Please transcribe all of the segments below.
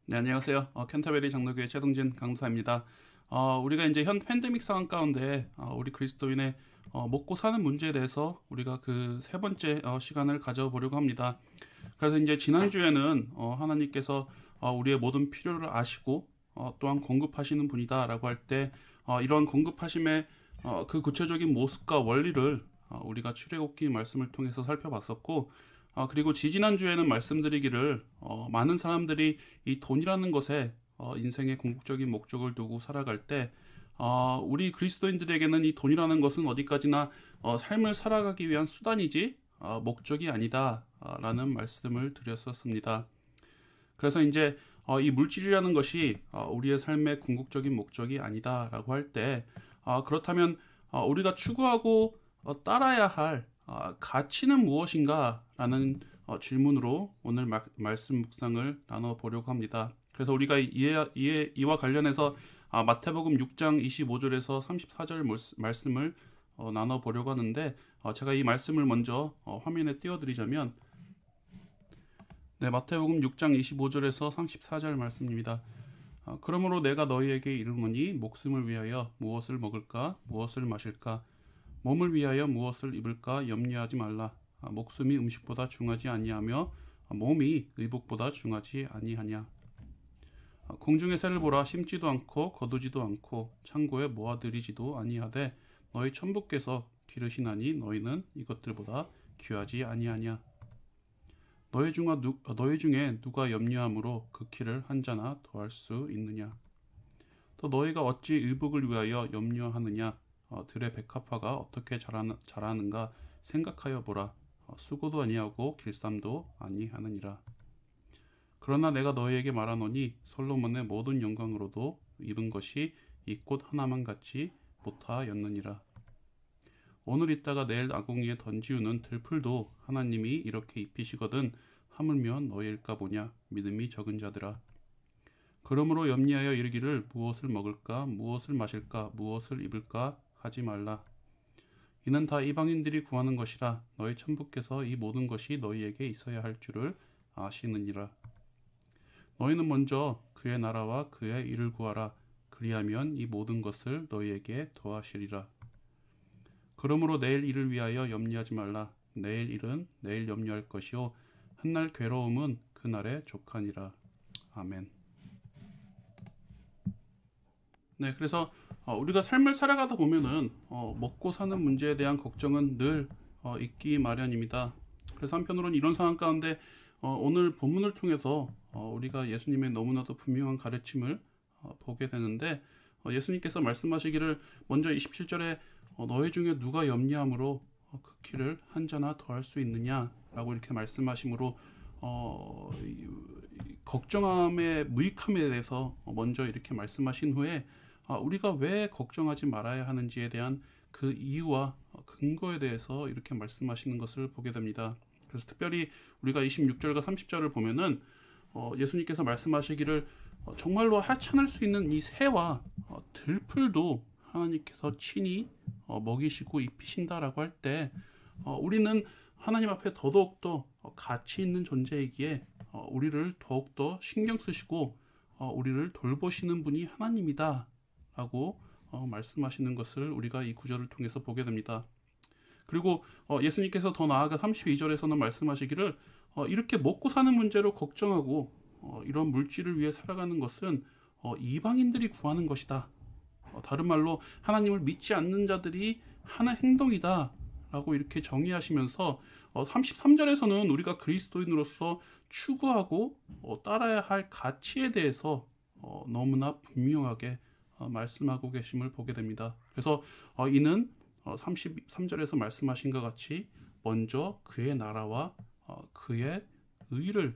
네, 안녕하세요. 캔터베리 장로교회 최동진 강사입니다. 우리가 이제 현 팬데믹 상황 가운데 우리 그리스도인의 먹고 사는 문제에 대해서 우리가 그 세 번째 시간을 가져보려고 합니다. 그래서 이제 지난주에는 하나님께서 우리의 모든 필요를 아시고 또한 공급하시는 분이다라고 할 때 이런 공급하심의 그 구체적인 모습과 원리를 우리가 출애굽기 말씀을 통해서 살펴봤었고 그리고 지지난주에는 말씀드리기를 많은 사람들이 이 돈이라는 것에 인생의 궁극적인 목적을 두고 살아갈 때 우리 그리스도인들에게는 이 돈이라는 것은 어디까지나 삶을 살아가기 위한 수단이지 목적이 아니다 라는 말씀을 드렸었습니다. 그래서 이제 이 물질이라는 것이 우리의 삶의 궁극적인 목적이 아니다라고 할 때 그렇다면 우리가 추구하고 따라야 할 가치는 무엇인가라는 질문으로 오늘 말씀 묵상을 나눠보려고 합니다. 그래서 우리가 이와 관련해서 마태복음 6장 25절에서 34절 말씀을 나눠보려고 하는데 제가 이 말씀을 먼저 화면에 띄워드리자면 네, 마태복음 6장 25절에서 34절 말씀입니다. 그러므로 내가 너희에게 이르노니 목숨을 위하여 무엇을 먹을까 무엇을 마실까 몸을 위하여 무엇을 입을까 염려하지 말라. 목숨이 음식보다 중하지 아니하며 몸이 의복보다 중하지 아니하냐. 공중의 새를 보라 심지도 않고 거두지도 않고 창고에 모아들이지도 아니하되 너희 천부께서 기르시나니 너희는 이것들보다 귀하지 아니하냐. 너희 중에 누가 염려함으로 그 키를 한 자나 더할 수 있느냐. 또 너희가 어찌 의복을 위하여 염려하느냐. 들의 백합화가 어떻게 자라는가 생각하여 보라. 수고도 아니하고 길쌈도 아니하느니라. 그러나 내가 너희에게 말하노니 솔로몬의 모든 영광으로도 입은 것이 이 꽃 하나만 같지 못하였느니라. 오늘 있다가 내일 아궁이에 던지우는 들풀도 하나님이 이렇게 입히시거든 하물며 너희일까 보냐 믿음이 적은 자들아. 그러므로 염려하여 이르기를 무엇을 먹을까 무엇을 마실까 무엇을 입을까 하지 말라. 이는 다 이방인들이 구하는 것이라 너희 천부께서 이 모든 것이 너희에게 있어야 할 줄을 아시느니라. 너희는 먼저 그의 나라와 그의 일을 구하라. 그리하면 이 모든 것을 너희에게 더하시리라. 그러므로 내일 일을 위하여 염려하지 말라. 내일 일은 내일 염려할 것이요 한날 괴로움은 그날에 족하니라. 아멘. 네, 그래서 우리가 삶을 살아가다 보면은 먹고 사는 문제에 대한 걱정은 늘 있기 마련입니다. 그래서 한편으로는 이런 상황 가운데 오늘 본문을 통해서 우리가 예수님의 너무나도 분명한 가르침을 보게 되는데 예수님께서 말씀하시기를 먼저 27절에 너희 중에 누가 염려함으로 그 키를 한 자나 더할 수 있느냐라고 이렇게 말씀하심으로 걱정함의 무익함에 대해서 먼저 이렇게 말씀하신 후에 우리가 왜 걱정하지 말아야 하는지에 대한 그 이유와 근거에 대해서 이렇게 말씀하시는 것을 보게 됩니다. 그래서 특별히 우리가 26절과 30절을 보면은 예수님께서 말씀하시기를 정말로 하찮을 수 있는 이 새와 들풀도 하나님께서 친히 먹이시고 입히신다라고 할 때 우리는 하나님 앞에 더더욱더 가치 있는 존재이기에 우리를 더욱더 신경 쓰시고 우리를 돌보시는 분이 하나님이다 라고 말씀하시는 것을 우리가 이 구절을 통해서 보게 됩니다. 그리고 예수님께서 더 나아가 32절에서는 말씀하시기를 이렇게 먹고 사는 문제로 걱정하고 이런 물질을 위해 살아가는 것은 이방인들이 구하는 것이다. 다른 말로 하나님을 믿지 않는 자들이 하는 행동이다 라고 이렇게 정의하시면서 33절에서는 우리가 그리스도인으로서 추구하고 따라야 할 가치에 대해서 너무나 분명하게 말씀하고 계심을 보게 됩니다. 그래서 이는 33절에서 말씀하신 것 같이 먼저 그의 나라와 그의 의를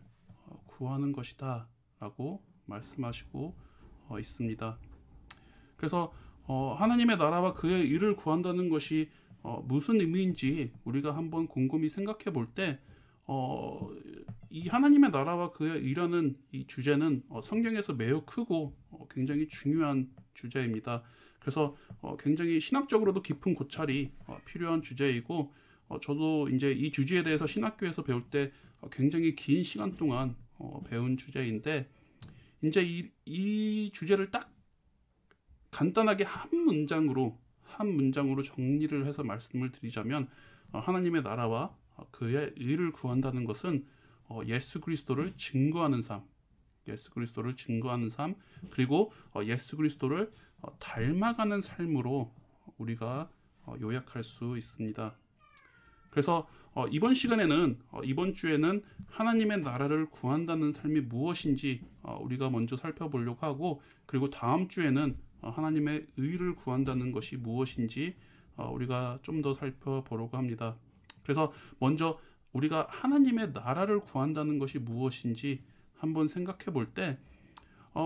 구하는 것이다 라고 말씀하시고 있습니다. 그래서 하나님의 나라와 그의 일을 구한다는 것이 무슨 의미인지 우리가 한번 곰곰이 생각해 볼 때 이 하나님의 나라와 그의 일하는 이 주제는 성경에서 매우 크고 굉장히 중요한 주제입니다. 그래서 굉장히 신학적으로도 깊은 고찰이 필요한 주제이고 저도 이제 이 주제에 대해서 신학교에서 배울 때 굉장히 긴 시간 동안 배운 주제인데 이제 이 주제를 딱 간단하게 한 문장으로 정리를 해서 말씀을 드리자면, 하나님의 나라와 그의 의를 구한다는 것은 예수 그리스도를 증거하는 삶, 그리고 예수 그리스도를 닮아가는 삶으로 우리가 요약할 수 있습니다. 그래서 이번 주에는 하나님의 나라를 구한다는 삶이 무엇인지 우리가 먼저 살펴보려고 하고, 그리고 다음 주에는 하나님의 의를 구한다는 것이 무엇인지 우리가 좀 더 살펴보려고 합니다. 그래서 먼저 우리가 하나님의 나라를 구한다는 것이 무엇인지 한번 생각해 볼 때,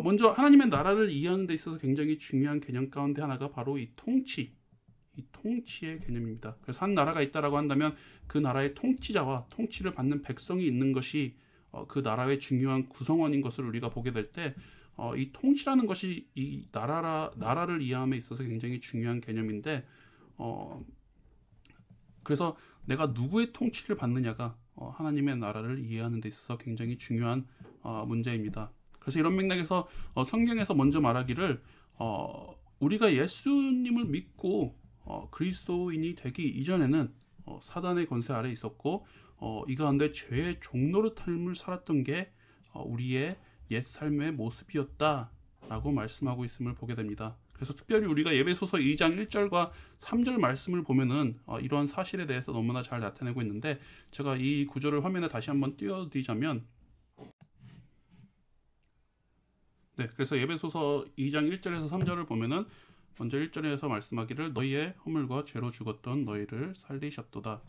먼저 하나님의 나라를 이해하는 데 있어서 굉장히 중요한 개념 가운데 하나가 바로 이 통치의 개념입니다. 그래서 한 나라가 있다라고 한다면 그 나라의 통치자와 통치를 받는 백성이 있는 것이 그 나라의 중요한 구성원인 것을 우리가 보게 될 때, 이 통치라는 것이 이 나라를 이해함에 있어서 굉장히 중요한 개념인데, 그래서 내가 누구의 통치를 받느냐가 하나님의 나라를 이해하는 데 있어서 굉장히 중요한 문제입니다. 그래서 이런 맥락에서 성경에서 먼저 말하기를, 우리가 예수님을 믿고 그리스도인이 되기 이전에는 사단의 권세 아래 있었고, 이 가운데 죄의 종노릇함을 살았던 게 우리의 옛 삶의 모습이었다라고 말씀하고 있음을 보게 됩니다. 그래서 특별히 우리가 에베소서 2장 1절과 3절 말씀을 보면은 이러한 사실에 대해서 너무나 잘 나타내고 있는데, 제가 이 구절을 화면에 다시 한번 띄워드리자면, 그래서 에베소서 2장 1절에서 3절을 보면은 먼저 1절에서 말씀하기를, 너희의 허물과 죄로 죽었던 너희를 살리셨도다.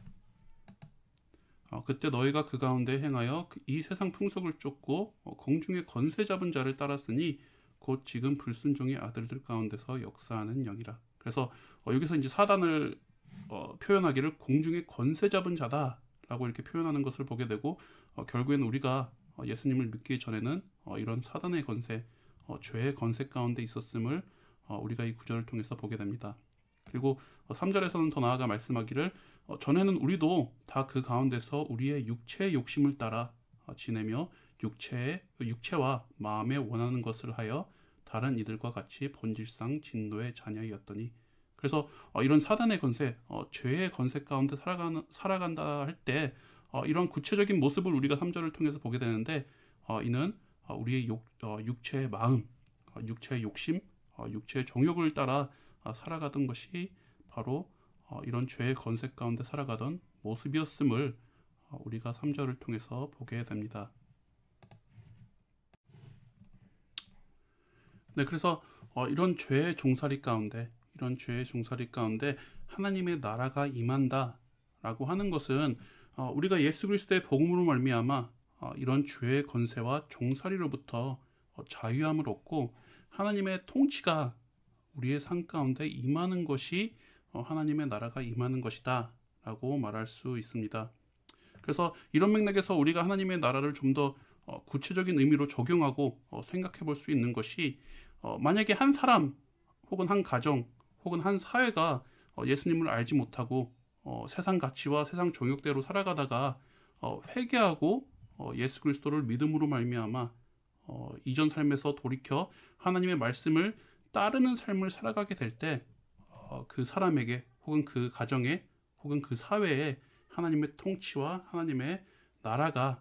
그때 너희가 그 가운데 행하여 이 세상 풍속을 쫓고 공중의 권세 잡은 자를 따랐으니 곧 지금 불순종의 아들들 가운데서 역사하는 영이라. 그래서 여기서 이제 사단을 표현하기를 공중의 권세 잡은 자다라고 이렇게 표현하는 것을 보게 되고, 결국에는 우리가 예수님을 믿기 전에는 이런 사단의 권세, 죄의 권세 가운데 있었음을 우리가 이 구절을 통해서 보게 됩니다. 그리고 3절에서는 더 나아가 말씀하기를, 전에는 우리도 다 그 가운데서 우리의 육체의 욕심을 따라 지내며 육체와 마음에 원하는 것을 하여 다른 이들과 같이 본질상 진노의 자녀이었더니. 그래서 이런 사단의 권세, 죄의 권세 가운데 살아간다 할 때 이런 구체적인 모습을 우리가 3절을 통해서 보게 되는데, 이는 우리의 육체의 마음, 육체의 욕심, 육체의 정욕을 따라 살아가던 것이 바로 이런 죄의 권세 가운데 살아가던 모습이었음을 우리가 3절을 통해서 보게 됩니다. 그래서 이런 죄의 종살이 가운데 하나님의 나라가 임한다라고 하는 것은 우리가 예수 그리스도의 복음으로 말미암아 이런 죄의 권세와 종살이로부터 자유함을 얻고 하나님의 통치가 우리의 삶 가운데 임하는 것이 하나님의 나라가 임하는 것이다 라고 말할 수 있습니다. 그래서 이런 맥락에서 우리가 하나님의 나라를 좀 더 구체적인 의미로 적용하고 생각해 볼 수 있는 것이, 만약에 한 사람 혹은 한 가정 혹은 한 사회가 예수님을 알지 못하고 세상 가치와 세상 정욕대로 살아가다가 회개하고 예수 그리스도를 믿음으로 말미암아 이전 삶에서 돌이켜 하나님의 말씀을 따르는 삶을 살아가게 될 때, 그 사람에게 혹은 그 가정에 혹은 그 사회에 하나님의 통치와 하나님의 나라가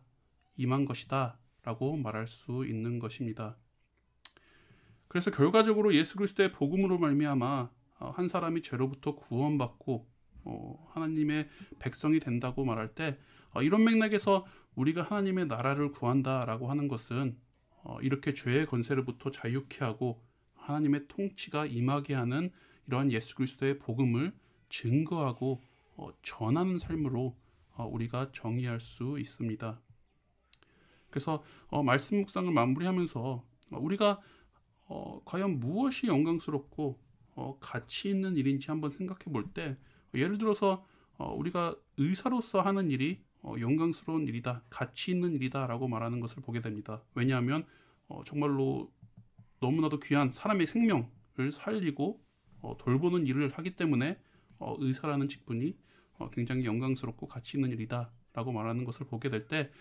임한 것이다 라고 말할 수 있는 것입니다. 그래서 결과적으로 예수 그리스도의 복음으로 말미암아 한 사람이 죄로부터 구원받고 하나님의 백성이 된다고 말할 때, 이런 맥락에서 우리가 하나님의 나라를 구한다라고 하는 것은 이렇게 죄의 권세로부터 자유케 하고 하나님의 통치가 임하게 하는 이러한 예수 그리스도의 복음을 증거하고 전하는 삶으로 우리가 정의할 수 있습니다. 그래서 말씀 묵상을 마무리하면서 우리가 과연 무엇이 영광스럽고 가치 있는 일인지 한번 생각해 볼 때, 예를 들어서 우리가 의사로서 하는 일이 영광스러운 일이다, 가치 있는 일이다 라고 말하는 것을 보게 됩니다. 왜냐하면 정말로 너무나도 귀한 사람의 생명을 살리고 돌보는 일을 하기 때문에 의사라는 직분이 굉장히 영광스럽고 가치 있는 일이다 라고 말하는 것을 보게 될 때,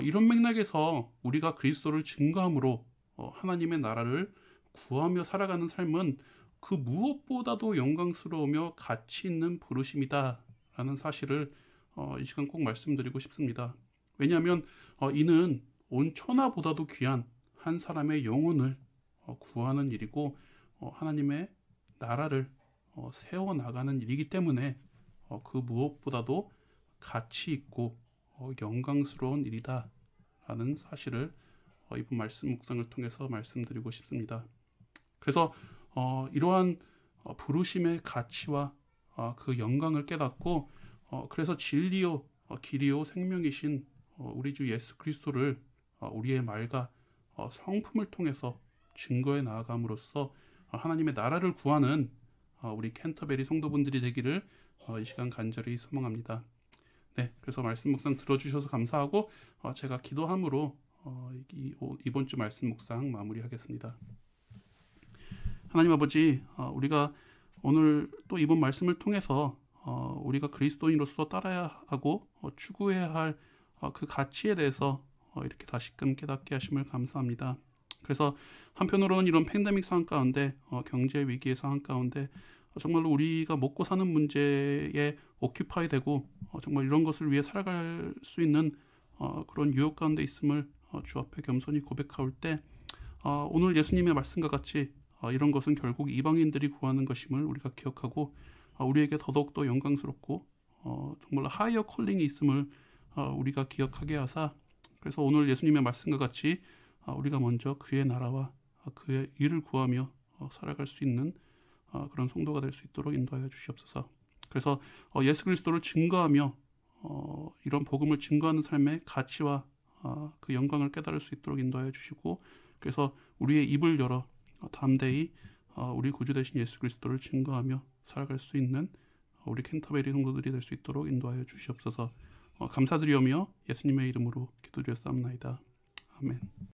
이런 맥락에서 우리가 그리스도를 증거함으로 하나님의 나라를 구하며 살아가는 삶은 그 무엇보다도 영광스러우며 가치 있는 부르심이다 라는 사실을 이 시간 꼭 말씀드리고 싶습니다. 왜냐하면 이는 온 천하보다도 귀한 한 사람의 영혼을 구하는 일이고 하나님의 나라를 세워나가는 일이기 때문에 그 무엇보다도 가치 있고 영광스러운 일이다 라는 사실을 이번 말씀 묵상을 통해서 말씀드리고 싶습니다. 그래서 이러한 부르심의 가치와 그 영광을 깨닫고 그래서 진리요 길이요 생명이신 우리 주 예수 그리스도를 우리의 말과 성품을 통해서 증거해 나아감으로써 하나님의 나라를 구하는 우리 캔터베리 성도분들이 되기를 이 시간 간절히 소망합니다. 네, 그래서 말씀 묵상 들어주셔서 감사하고 제가 기도함으로 이번 주 말씀 묵상 마무리하겠습니다. 하나님 아버지, 우리가 오늘 또 이번 말씀을 통해서 우리가 그리스도인으로서 따라야 하고 추구해야 할 그 가치에 대해서 이렇게 다시금 깨닫게 하심을 감사합니다. 그래서 한편으로는 이런 팬데믹 상황 가운데 경제 위기의 상황 가운데 정말로 우리가 먹고 사는 문제에 오큐파이 되고 정말 이런 것을 위해 살아갈 수 있는 그런 유혹 가운데 있음을 주 앞에 겸손히 고백할 때 오늘 예수님의 말씀과 같이 이런 것은 결국 이방인들이 구하는 것임을 우리가 기억하고 우리에게 더더욱더 영광스럽고 정말 하이어 콜링이 있음을 우리가 기억하게 하사 그래서 오늘 예수님의 말씀과 같이 우리가 먼저 그의 나라와 그의 일을 구하며 살아갈 수 있는 그런 성도가 될 수 있도록 인도하여 주시옵소서. 그래서 예수 그리스도를 증거하며 이런 복음을 증거하는 삶의 가치와 그 영광을 깨달을 수 있도록 인도하여 주시고 그래서 우리의 입을 열어 담대히 우리 구주 되신 예수 그리스도를 증거하며 살아갈 수 있는 우리 캔터베리 성도들이 될 수 있도록 인도하여 주시옵소서. 감사드리오며 예수님의 이름으로 기도드렸사옵나이다. 아멘.